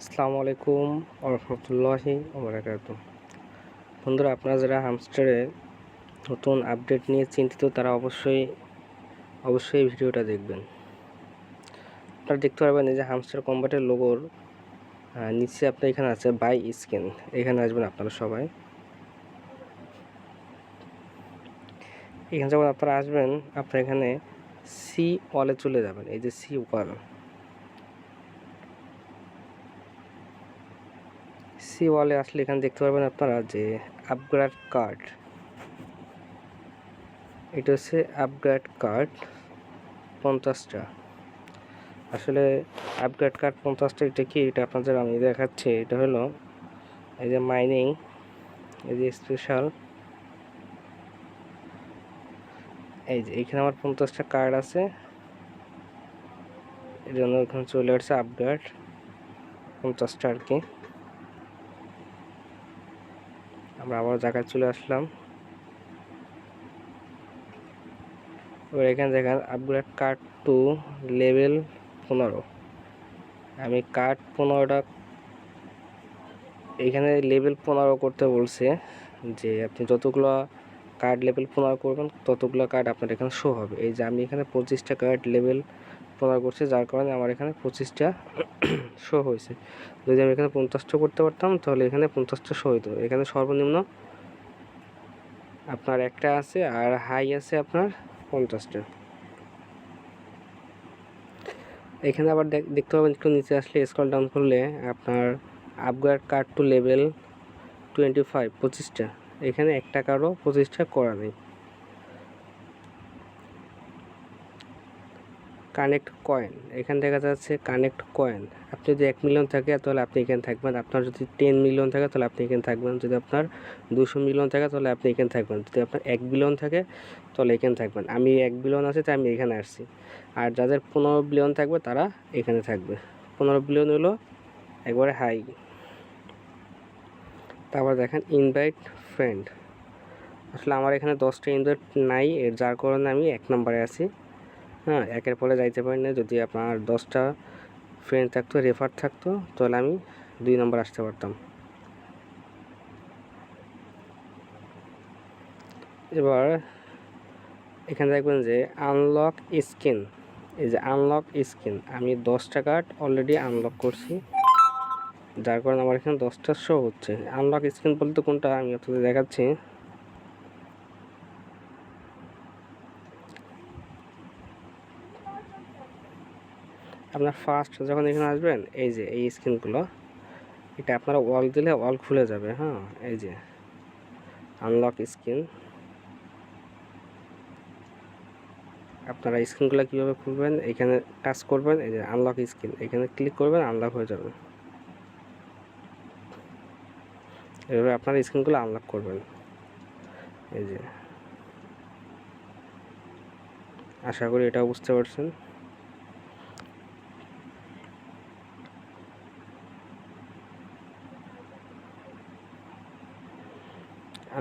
আসসালামু আলাইকুম ওরহমতুল্লাহি ওবারাকাতুহ। বন্ধুরা, আপনারা যারা হামস্টারের নতুন আপডেট নিয়ে চিন্তিত তারা অবশ্যই ভিডিওটা দেখবেন। আপনারা দেখতে পারবেন এই যে হামস্টার কম্বাটের লোগোর নিচে আপনার এখানে আছে বাই স্ক্যান। এখানে আসবেন আপনারা সবাই। এখানে যখন আপনারা আসবেন আপনারা এখানে সি ওয়ালে চলে যাবেন। এই যে সি ওয়ালে আসলে এখানে দেখতে পারবেন আপনারা যে আপগ্রেড কার্ড, এটা হচ্ছে আপগ্রেড কার্ড 50টা। আসলে আপগ্রেড কার্ড 50টা এটা কি, এটা আপনাদের আমি দেখাচ্ছি। এটা হলো এই যে মাইনিং, এই যে স্পেশাল, এই যে এখানে আমার 50টা কার্ড আছে। এই জন্য এখানে চলে আসছে আপগ্রেড 50টা আর কি। আমরা আবার জায়গায় চলে আসলাম। এবার এখানে দেখেন আপগ্রেড কার্ড টু লেভেল 15। আমি কার্ড 15টা এখানে লেভেল 15 করতে বলছে, যে আপনি যতগুলো কার্ড লেভেল 15 করবেন ততগুলো কার্ড আপনার এখানে শো হবে। এই যে আমি এখানে 25টা কার্ড লেভেল 15 করছি, যার কারণে আমার এখানে 25টা শো হয়েছে। যদি আমি এখানে 50টা করতে পারতাম তাহলে এখানে 50টা শো হতো। এখানে সর্বনিম্ন আপনার একটা আছে আর হাই আছে আপনার 50টা। এখানে আবার দেখতে পাবেন একটু নিচে আসলে স্ক্রল ডাউন করলে আপনার আপগ্রেড কার্ড টু লেভেল 25 25টা। এখানে একটা কার্ডও 25টা করা নেই। কানেক্ট কয়েন, এখানে দেখা যাচ্ছে কানেক্ট কয়েন। আপনি যদি 1 মিলিয়ন থাকে তাহলে আপনি এখানে থাকবেন, আপনার যদি 10 মিলিয়ন থাকে তাহলে আপনি এখানে থাকবেন, যদি আপনার 200 মিলিয়ন থাকে তাহলে আপনি এখানে থাকবেন, যদি আপনার 1 বিলিয়ন থাকে তাহলে এখানে থাকবেন। আমি 1 বিলিয়ন আছে তাই আমি এখানে আসছি। আর যাদের 15 বিলিয়ন থাকবে তারা এখানে থাকবে। 15 বিলিয়ন হলো একবারে হাই। তারপর দেখেন ইনভাইট ফ্রেন্ড। আসলে আমার এখানে 10টা ইনভাইট নাই, এর যার কারণে আমি 1 নম্বরে আছি। হ্যাঁ, একের পরে যাইতে পারি না। যদি আপনার 10টা ফ্রেন্ড থাকতো, রেফার থাকতো, তাহলে আমি 2 নম্বর আসতে পারতাম। এবার এখানে দেখবেন যে আনলক স্কিন। এই যে আনলক স্কিন, আমি 10টা কার্ড অলরেডি আনলক করছি, যার কারণে আমার এখানে 10টা শো হচ্ছে। আনলক স্কিন বলতে কোনটা আমি আপনাদের দেখাচ্ছি। আপনার ফার্স্ট যখন এখানে আসবেন, এই যে এই স্কিনগুলো, এটা আপনারা ওয়াল দিলে ওয়াল খুলে যাবে। হ্যাঁ, এই যে আনলক স্কিন। আপনারা স্ক্রিনগুলো কীভাবে খুলবেন, এখানে টাচ করবেন, এই যে আনলক স্ক্রিন, এখানে ক্লিক করবেন, আনলক হয়ে যাবে। এভাবে আপনারা স্ক্রিনগুলো আনলক করবেন। এই যে, আশা করি এটাও বুঝতে পারছেন।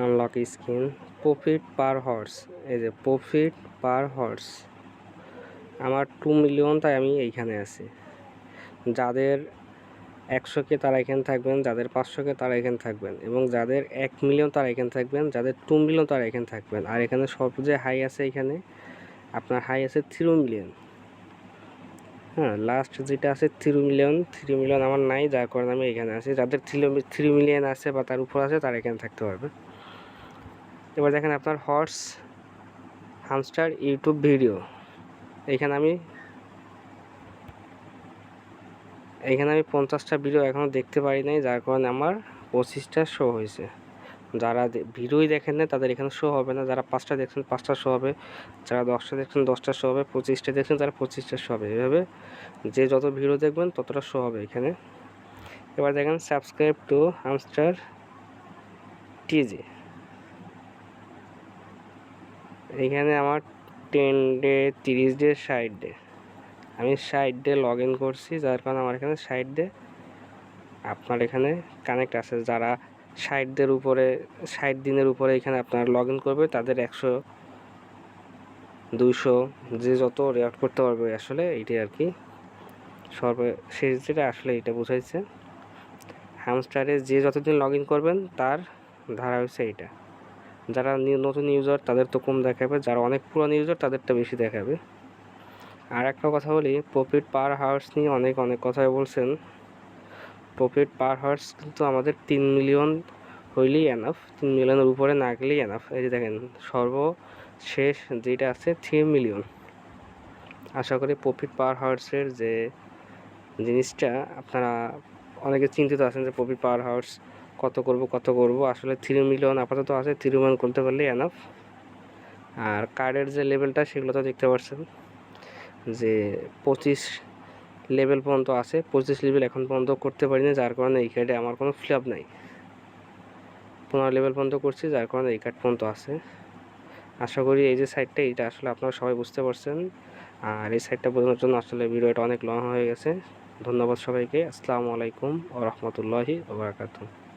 আনলক স্ক্রিন, প্রফিট পার হর্স। এই যে প্রফিট পার হর্স, আমার 2 মিলিয়ন, তাই আমি এইখানে আছি। যাদের 100K তারা এখানে থাকবেন, যাদের 500K তারা এখানে থাকবেন, এবং যাদের 1 মিলিয়ন তারা এখানে থাকবেন, যাদের 2 মিলিয়ন তারা এখানে থাকবেন। আর এখানে সবচেয়ে হাই আছে, এখানে আপনার হাই আছে 3 মিলিয়ন। হ্যাঁ, লাস্ট যেটা আছে 3 মিলিয়ন। 3 মিলিয়ন আমার নাই, যার কারণে আমি এখানে আছি। যাদের 3 মিলিয়ন আছে বা তার উপর আছে তারা এখানে থাকতে পারবে। এবার দেখেন আপনার হর্স হামস্টার ইউটিউব ভিডিও। এখানে আমি 50টা ভিডিও এখনও দেখতে পারি নাই, যার কারণে আমার 25টা শো হয়েছে। যারা ভিডিওই দেখেন না তাদের এখানে শো হবে না। যারা 5টা দেখছেন 5টা শো হবে, যারা 10টা দেখছেন 10টা শো হবে, 25টা দেখছেন তারা 25টা শো হবে। এভাবে যে যত ভিডিও দেখবেন ততটা শো হবে এখানে। এবার দেখেন সাবস্ক্রাইব টু হামস্টার টিজি। এখানে আমার 10 ডে, 30 ডে, 60 ডে। আমি 60 ডে লগ ইন করছি, যার কারণে আমার এখানে 60 ডে আপনার এখানে কানেক্ট আছে। যারা 60 দিনের উপরে এখানে আপনার লগ ইন করবে তাদের 100, 200 যে যত রেয়াক্ট করতে পারবে। আসলে এইটাই আর কি, সর্বশেষ যেটা আসলে এটা বোঝাইছে। হ্যামস্টারে যে যতদিন লগ ইন করবেন তার ধারা হচ্ছে এইটা। যারা নতুন ইউজার তাদের তো কম দেখাবে, যারা অনেক পুরানো ইউজার তাদেরটা বেশি দেখাবে। আর একটা কথা বলি, প্রফিট পার হাওয়ার্স নিয়ে অনেক কথাই বলছেন। প্রফিট পার হাওয়ার্স কিন্তু আমাদের 3 মিলিয়ন হইলেই এনাফ, 3 মিলিয়নের উপরে না গেলেই এনাফ। এই যে দেখেন সর্বশেষ যেটা আছে 3 মিলিয়ন। আশা করি প্রফিট পার হাওয়ার্সের যে জিনিসটা আপনারা অনেকে চিন্তিত আছেন যে প্রফিট পার হাওয়ার্স কত করব। আসলে 3 মিলিয়ন আপাতত আছে, 3 মিলিয়ন করতে পারলেই এনাফ। আর কার্ডের যে লেভেলটা সেগুলো তো দেখতে পাচ্ছেন যে 25 লেভেল পর্যন্ত আছে। 25 লেভেল এখন পর্যন্ত করতে পারিনি, যার কারণে এই কার্ডে আমার কোনো ফ্ল্যাপ নাই। 15 লেভেল পর্যন্ত করছি, যার কারণে এই কার্ড পর্যন্ত আছে। আশা করি এই যে সাইডটা, এইটা আসলে আপনারা সবাই বুঝতে পারছেন। আর এই সাইডটা বোঝানোর জন্য আসলে ভিডিওটা অনেক লং হয়ে গেছে। ধন্যবাদ সবাইকে। আসসালামু আলাইকুম ওয়া রাহমাতুল্লাহি ওয়া বারাকাতুহু।